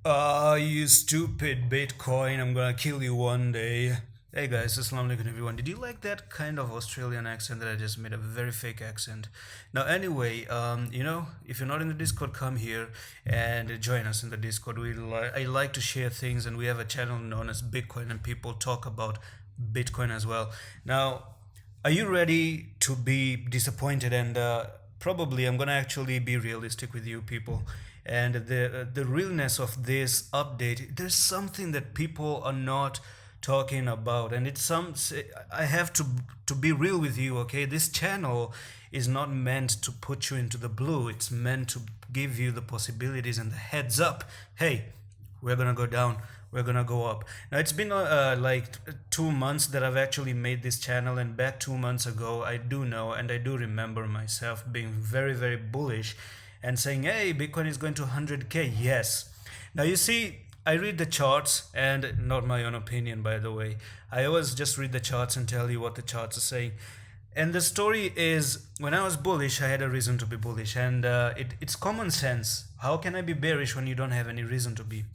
You stupid Bitcoin, I'm gonna kill you one day. Hey guys, assalamu alaikum everyone. Did you like that kind of Australian accent that I just made? A very fake accent. Now, anyway, if you're not in the Discord, come here and join us in the Discord. I like to share things, and we have a channel known as Bitcoin, and people talk about Bitcoin as well. Now, are you ready to be disappointed? And probably I'm gonna actually be realistic with you people. And the realness of this update, there's something that people are not talking about, and it's some. I have to be real with you, okay? This channel is not meant to put you into the blue. It's meant to give you the possibilities and the heads up. Hey, we're gonna go down, we're gonna go up. Now it's been like 2 months that I've actually made this channel, and back 2 months ago I do know and I do remember myself being very bullish and saying, hey, Bitcoin is going to 100k. Yes. Now you see, I read the charts, and not my own opinion, by the way. I always just read the charts and tell you what the charts are saying. And the story is, when I was bullish, I had a reason to be bullish, and it's common sense. How can I be bearish when you don't have any reason to be?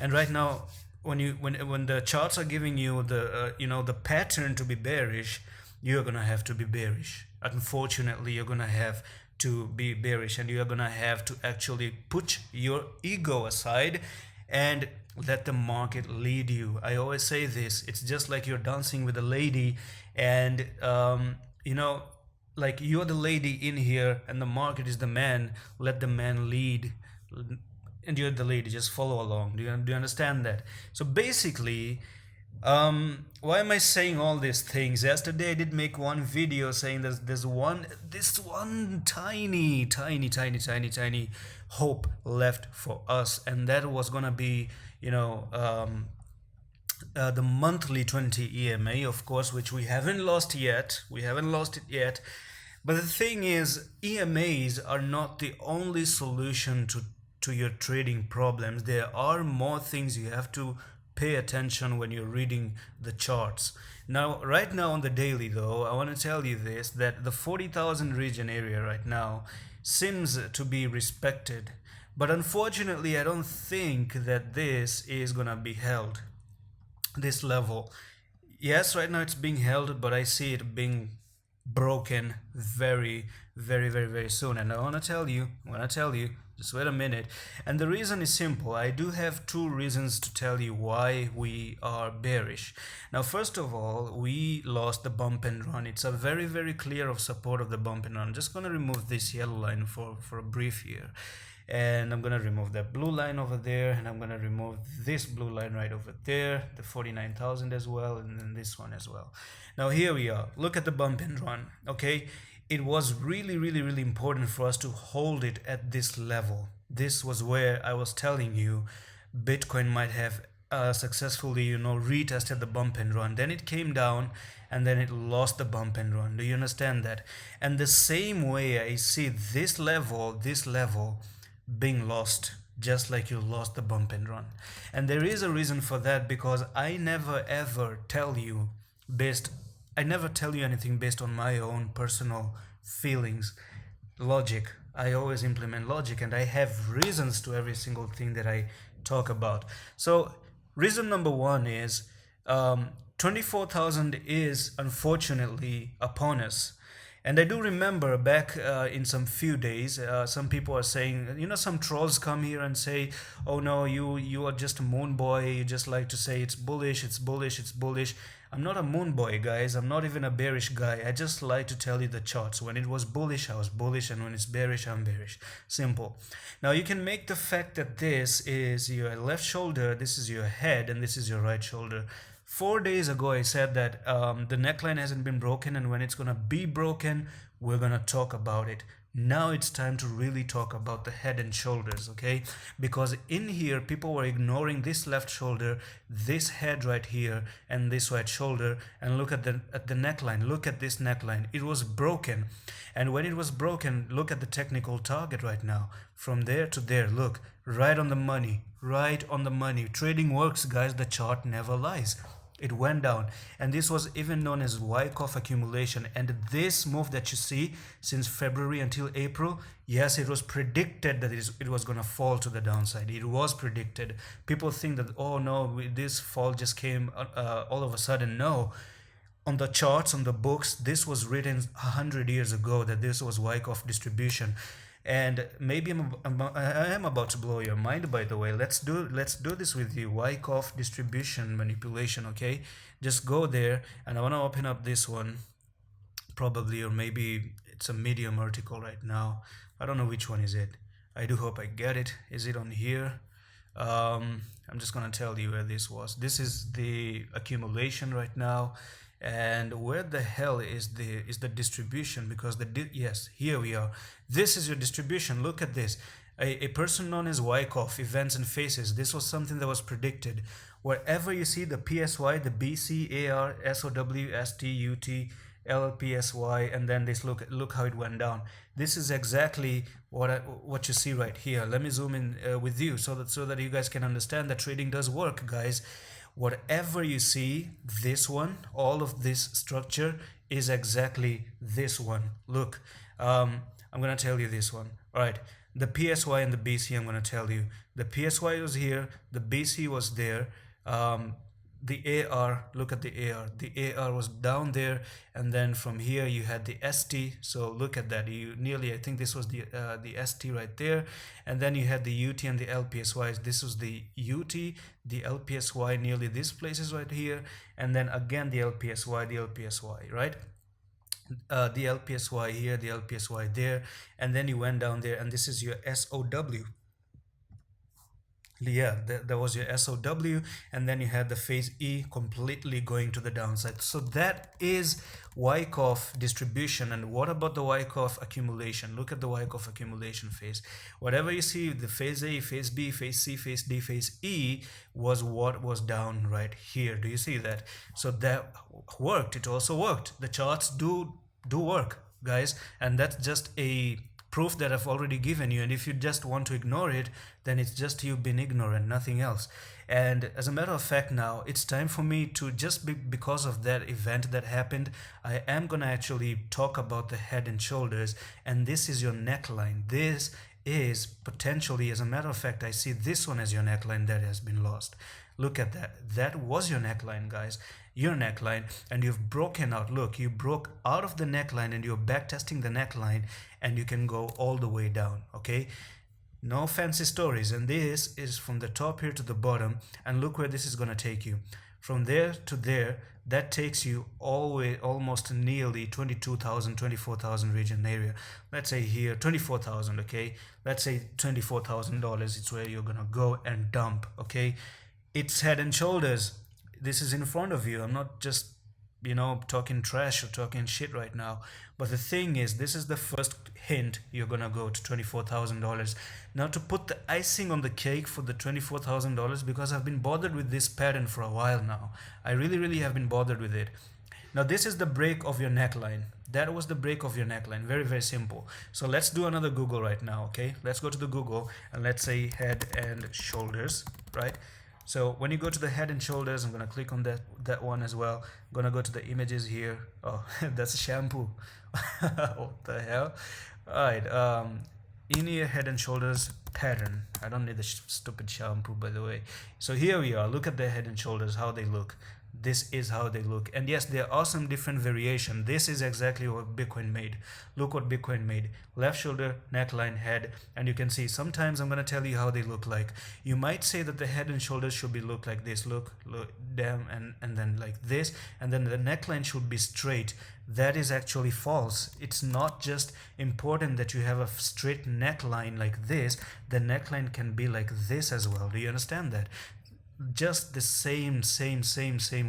And right now, when the charts are giving you the pattern to be bearish, you're gonna have to be bearish. Unfortunately, you're gonna have to be bearish, and you're gonna have to actually put your ego aside and let the market lead you. I always say this: it's just like you're dancing with a lady, and you know, like you're the lady in here and the market is the man. Let the man lead, and you're the lady, just follow along. Do you understand that? So basically, why am I saying all these things? Yesterday I did make one video saying there's this one tiny hope left for us, and that was gonna be, the monthly 20 EMA, of course, which we haven't lost yet. We haven't lost it yet. But the thing is, EMAs are not the only solution to your trading problems. There are more things you have to pay attention when you're reading the charts. Now, right now on the daily, though, I want to tell you this, that the 40,000 region area right now seems to be respected. But unfortunately, I don't think that this is going to be held, this level. Yes, right now it's being held, but I see it being broken very soon. And I want to tell you, just wait a minute. And the reason is simple. I do have two reasons to tell you why we are bearish. Now, first of all, we lost the bump and run. It's a very clear of support of the bump and run. I'm just going to remove this yellow line for a brief here, and I'm gonna remove that blue line over there, and I'm gonna remove this blue line right over there, the 49,000 as well, and then this one as well. Now here we are. Look at the bump and run. Okay, it was really important for us to hold it at this level. This was where I was telling you Bitcoin might have successfully, retested the bump and run. Then it came down, and then it lost the bump and run. Do you understand that? And the same way I see this level being lost, just like you lost the bump and run. And there is a reason for that, because I never tell you anything based on my own personal feelings, logic. I always implement logic, and I have reasons to every single thing that I talk about. So reason number one is, 24,000 is unfortunately upon us. And I do remember back in some few days, some people are saying, some trolls come here and say, oh no, you are just a moon boy. You just like to say it's bullish, it's bullish, it's bullish. I'm not a moon boy, guys. I'm not even a bearish guy. I just like to tell you the charts. When it was bullish, I was bullish, and when it's bearish, I'm bearish. Simple. Now you can make the fact that this is your left shoulder, this is your head, and this is your right shoulder. 4 days ago, I said that the neckline hasn't been broken, and when it's gonna be broken, we're gonna talk about it. Now it's time to really talk about the head and shoulders, okay? Because in here, people were ignoring this left shoulder, this head right here, and this right shoulder. And look at the neckline. Look at this neckline. It was broken. And when it was broken, look at the technical target right now. From there to there, look, right on the money. Right on the money. Trading works, guys. The chart never lies. it went down, and this was even known as Wyckoff accumulation. And this move that you see since February until April, yes, it was predicted that it was going to fall to the downside. It was predicted. People think that, oh no, this fall just came all of a sudden. No, on the charts, on the books, this was written 100 years ago that this was Wyckoff distribution. And maybe I am about to blow your mind, by the way. Let's do this with you. Wyckoff distribution manipulation, okay? Just go there, and I want to open up this one, probably, or maybe it's a Medium article right now. I don't know which one is it. I do hope I get it. Is it on here? I'm just gonna tell you where this was. This is the accumulation right now. And where the hell is the distribution? Because yes, here we are. This is your distribution. Look at this. A person known as Wyckoff, events and phases. This was something that was predicted. Wherever you see the PSY, the BC, AR, SOW, ST, UT, LPSY, and then this, look how it went down. This is exactly what you see right here. Let me zoom in with you so that you guys can understand that trading does work, guys. Whatever you see, this one, all of this structure is exactly this one. Look, I'm going to tell you this one. All right, the PSY and the BC, I'm going to tell you. The PSY was here, the BC was there. The AR, look at the AR. The AR was down there, and then from here you had the ST. So look at that. You nearly, I think this was the ST right there, and then you had the UT and the LPSY. This was the UT, the LPSY nearly this places right here, and then again the LPSY, right? The LPSY here, the LPSY there, and then you went down there, and this is your SOW. Yeah, that was your SOW, and then you had the phase E completely going to the downside. So that is Wyckoff distribution. And what about the Wyckoff accumulation? Look at the Wyckoff accumulation phase. Whatever you see, the phase A, phase B, phase C, phase D, phase E was what was down right here. Do you see that? So that worked. It also worked. The charts do work, guys, and that's just a proof that I've already given you. And if you just want to ignore it, then it's just you being ignorant, nothing else. And as a matter of fact, now it's time for me to because of that event that happened, I am gonna actually talk about the head and shoulders. And this is your neckline. This is potentially, as a matter of fact, I see this one as your neckline that has been lost. Look at that. That was your neckline, guys. Your neckline, and you've broken out. Look, you broke out of the neckline and you're back testing the neckline, and you can go all the way down. Okay, no fancy stories. And this is from the top here to the bottom, and look where this is going to take you. From there to there, that takes you almost nearly 22,000, 24,000 region area. Let's say here 24,000. Okay, let's say $24,000. It's where you're gonna go and dump. Okay, it's head and shoulders. This is in front of you. I'm not just, talking trash or talking shit right now. But the thing is, this is the first hint you're gonna go to $24,000. Now, to put the icing on the cake for the $24,000, because I've been bothered with this pattern for a while now. I really have been bothered with it. Now, this is the break of your neckline. That was the break of your neckline. Very simple. So let's do another Google right now, okay? Let's go to the Google and let's say head and shoulders, right? So when you go to the head and shoulders, I'm going to click on that one as well. I'm going to go to the images here. Oh, that's a shampoo. What the hell? All right. In your head and shoulders pattern. I don't need the stupid shampoo, by the way. So here we are. Look at the head and shoulders, how they look. This is how they look. And yes, there are some different variation. This is exactly what Bitcoin made. Look what Bitcoin made. Left shoulder, neckline, head. And you can see sometimes I'm going to tell you how they look like. You might say that the head and shoulders should be look like this. Look, damn, and then like this. And then the neckline should be straight. That is actually false. It's not just important that you have a straight neckline like this. The neckline can be like this as well. Do you understand that? Just the same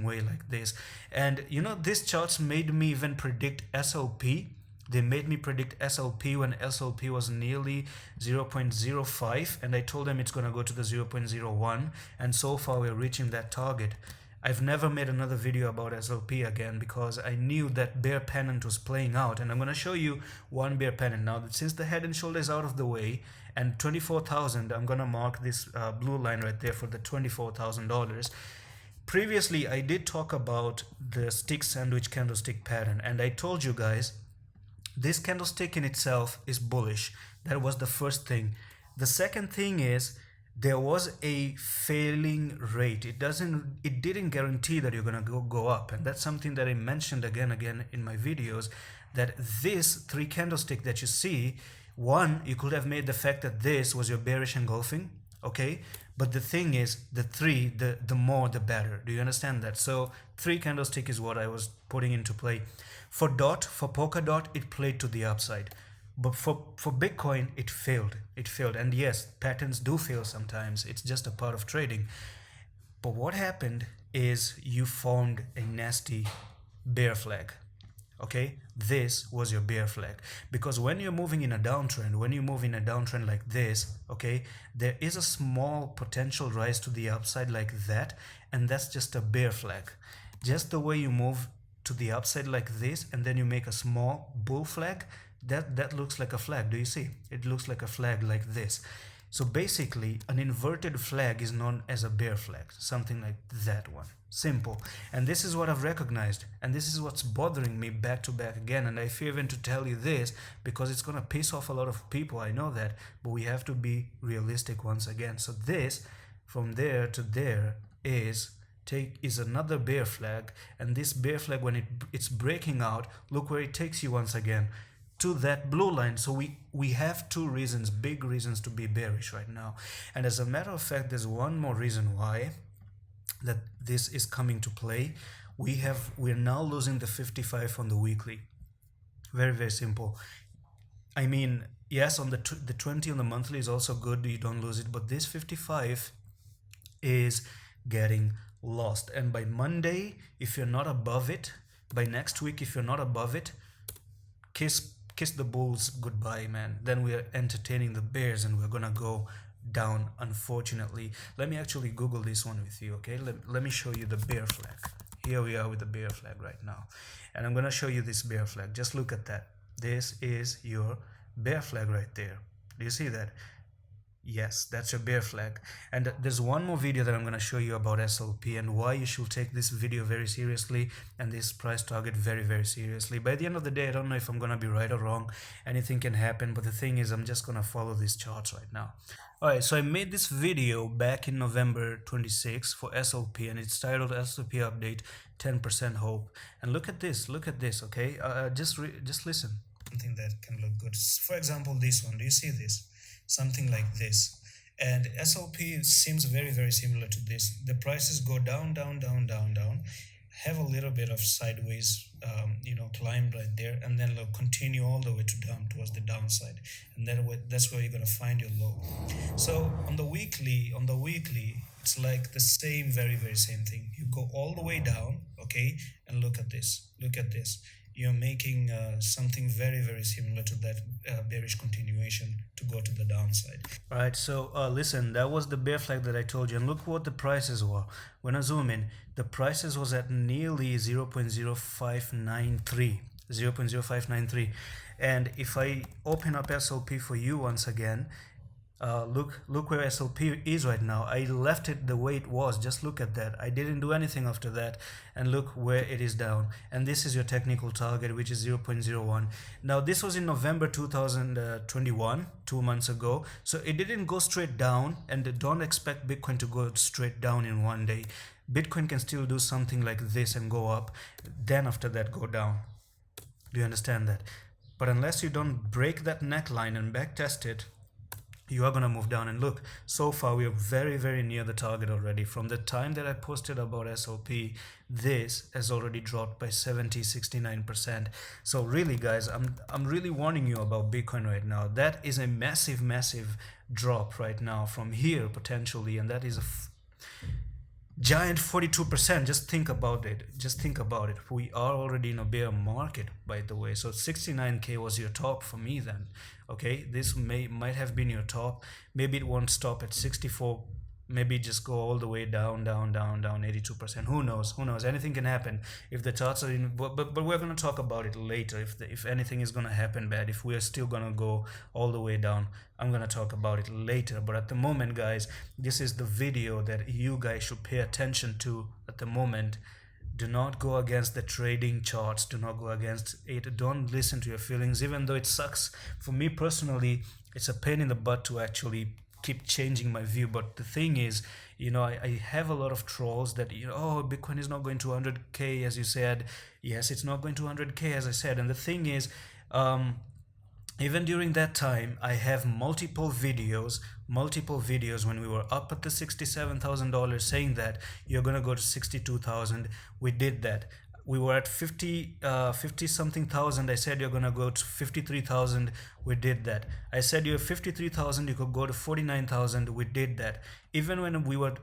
way like this. And these charts made me even predict SLP. They made me predict SLP when SLP was nearly 0.05, and I told them it's going to go to the 0.01, and so far we're reaching that target. I've never made another video about SLP again because I knew that bear pennant was playing out, and I'm going to show you one bear pennant now. Since the head and shoulder is out of the way and 24,000, I'm going to mark this blue line right there for the $24,000. Previously I did talk about the stick sandwich candlestick pattern, and I told you guys this candlestick in itself is bullish. That was the first thing. The second thing is there was a failing rate. It didn't guarantee that you're gonna go up, and that's something that I mentioned again in my videos, that this three candlestick that you see, one, you could have made the fact that this was your bearish engulfing, okay? But the thing is, the three, the more the better. Do you understand that? So three candlestick is what I was putting into play. For Polkadot, it played to the upside. But for Bitcoin, it failed. It failed. And yes, patterns do fail sometimes. It's just a part of trading. But what happened is you formed a nasty bear flag. Okay, this was your bear flag, because when you're moving in a downtrend, like this, okay, there is a small potential rise to the upside like that, and that's just a bear flag. Just the way you move to the upside like this and then you make a small bull flag, that looks like a flag. Do you see? It looks like a flag like this. So basically an inverted flag is known as a bear flag, something like that one. Simple. And this is what I've recognized, and this is what's bothering me back to back again, and I fear even to tell you this because it's gonna piss off a lot of people, I know that, but we have to be realistic once again. So this from there to there is another bear flag, and this bear flag, when it's breaking out, look where it takes you once again, to that blue line. So we have two reasons, big reasons, to be bearish right now. And as a matter of fact, there's one more reason why that this is coming to play. We're now losing the 55 on the weekly. Very simple. I mean, yes, on the 20 on the monthly is also good, you don't lose it, but this 55 is getting lost. And by Monday, if you're not above it, by next week, if you're not above it, kiss the bulls goodbye, man. Then we are entertaining the bears and we're gonna go down, unfortunately. Let me actually Google this one with you, okay? Let me show you the bear flag. Here we are with the bear flag right now, and I'm gonna show you this bear flag. Just look at that. This is your bear flag right there. Do you see that? Yes, that's your bear flag. And there's one more video that I'm going to show you about SLP and why you should take this video very seriously and this price target very seriously. By the end of the day, I don't know if I'm going to be right or wrong. Anything can happen, but the thing is, I'm just going to follow these charts right now. Alright, so I made this video back in November 26 for SLP, and it's titled SLP Update 10% Hope. And look at this, okay? Just listen. Something that can look good. For example, this one, do you see this? Something like this, and SLP seems very similar to this. The prices go down, have a little bit of sideways climb right there, and then they'll continue all the way to down towards the downside, and then that's where you're gonna find your low. So on the weekly it's like the same, very same thing. You go all the way down, okay, and look at this. You're making something very similar to that bearish continuation to go to the downside. All right, so listen, that was the bear flag that I told you, and look what the prices were. When I zoom in, the prices was at nearly 0.0593, and if I open up SLP for you once again, look where SLP is right now. I left it the way it was. Just look at that. I didn't do anything after that, and look where it is down. And this is your technical target, which is 0.01. Now this was in November 2021, 2 months ago, so it didn't go straight down, and don't expect Bitcoin to go straight down in one day. Bitcoin can still do something like this and go up, then after that go down. Do you understand that? But unless you don't break that neckline and backtest it, you are going to move down. And look, so far we are very near the target already. From the time that I posted about SLP, this has already dropped by 69%. So really guys, I'm really warning you about Bitcoin right now. That is a massive drop right now from here potentially, and that is a giant 42%. Just think about it. We are already in a bear market, by the way. So 69k was your top for me then. Okay, this might have been your top. Maybe it won't stop at 64 maybe just go all the way down, down, down, down 82%. Who knows? Who knows? Anything can happen if the charts are in. But we're gonna talk about it later. If anything is gonna happen bad, if we are still gonna go all the way down, I'm gonna talk about it later. But at the moment, guys, this is the video that you guys should pay attention to at the moment. Do not go against the trading charts. Do not go against it. Don't listen to your feelings, even though it sucks. For me personally, it's a pain in the butt to actually keep changing my view. But the thing is, I have a lot of trolls that, oh, Bitcoin is not going to 100K, as you said. Yes, it's not going to 100K, as I said. And the thing is, even during that time, I have multiple videos when we were up at the $67,000 saying that you're gonna go to 62,000. We did that. We were at 50 something thousand. I said you're gonna go to 53,000. We did that. I said you're 53,000, you could go to 49,000. We did that. Even when we were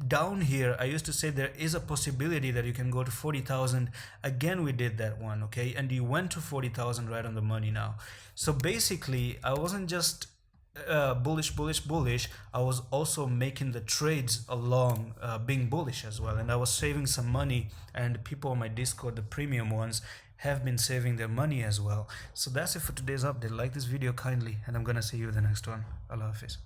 down here, I used to say there is a possibility that you can go to 40,000. Again, we did that one, okay? And you went to 40,000 right on the money now. So basically, I wasn't just bullish. I was also making the trades along, being bullish as well. And I was saving some money, and people on my Discord, the premium ones, have been saving their money as well. So that's it for today's update. Like this video kindly, and I'm gonna see you in the next one. Allah Hafiz.